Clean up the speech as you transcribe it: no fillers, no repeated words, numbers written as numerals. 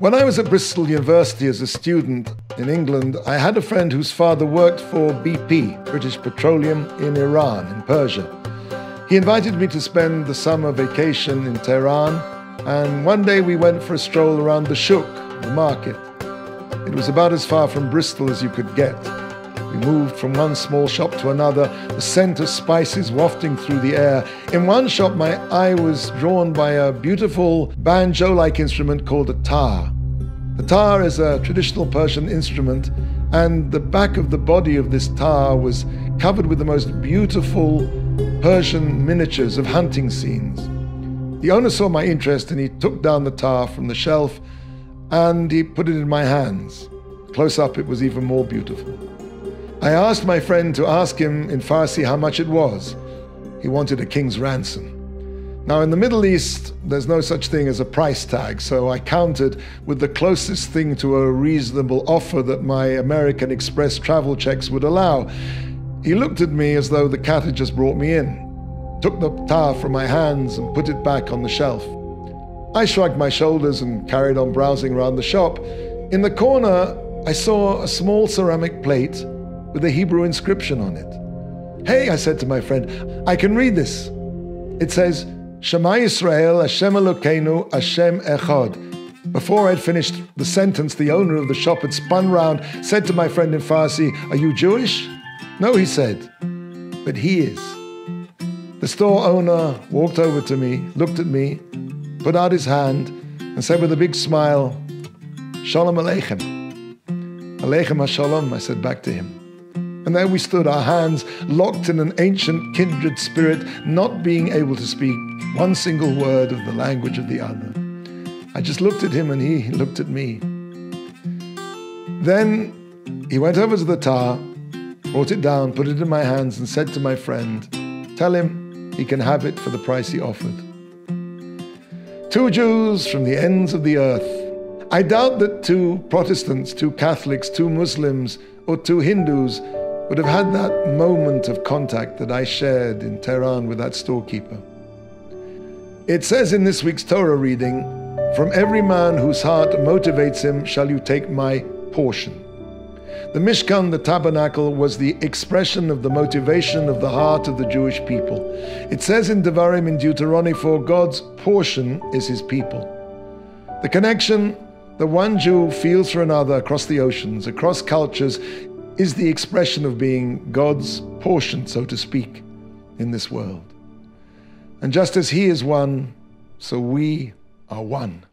When I was at Bristol University as a student in England, I had a friend whose father worked for BP, British Petroleum, in Iran, in Persia. He invited me to spend the summer vacation in Tehran, and one day we went for a stroll around the shuk, the market. It was about as far from Bristol as you could get. We moved from one small shop to another, the scent of spices wafting through the air. In one shop, my eye was drawn by a beautiful banjo-like instrument called a tar. The tar is a traditional Persian instrument, and the back of the body of this tar was covered with the most beautiful Persian miniatures of hunting scenes. The owner saw my interest and he took down the tar from the shelf and he put it in my hands. Close up, it was even more beautiful. I asked my friend to ask him in Farsi how much it was. He wanted a king's ransom. Now, in the Middle East, there's no such thing as a price tag, so I countered with the closest thing to a reasonable offer that my American Express travel checks would allow. He looked at me as though the cat had just brought me in, took the tar from my hands and put it back on the shelf. I shrugged my shoulders and carried on browsing around the shop. In the corner, I saw a small ceramic plate with a Hebrew inscription on it. "Hey," I said to my friend, "I can read this." It says, "Shema Yisrael, Hashem Elokeinu, Hashem Echad." Before I'd finished the sentence, the owner of the shop had spun round, said to my friend in Farsi, "Are you Jewish?" "No," he said, "but he is." The store owner walked over to me, looked at me, put out his hand, and said with a big smile, "Shalom Aleichem." "Aleichem HaShalom," I said back to him. And there we stood, our hands locked in an ancient kindred spirit, not being able to speak one single word of the language of the other. I just looked at him and he looked at me. Then he went over to the tar, brought it down, put it in my hands and said to my friend, "Tell him he can have it for the price he offered." Two Jews from the ends of the earth. I doubt that two Protestants, two Catholics, two Muslims, or two Hindus would have had that moment of contact that I shared in Tehran with that storekeeper. It says in this week's Torah reading, "From every man whose heart motivates him shall you take my portion." The Mishkan, the tabernacle, was the expression of the motivation of the heart of the Jewish people. It says in Devarim in Deuteronomy, "For God's portion is his people." The connection that one Jew feels for another across the oceans, across cultures, is the expression of being God's portion, so to speak, in this world. And just as he is one, so we are one.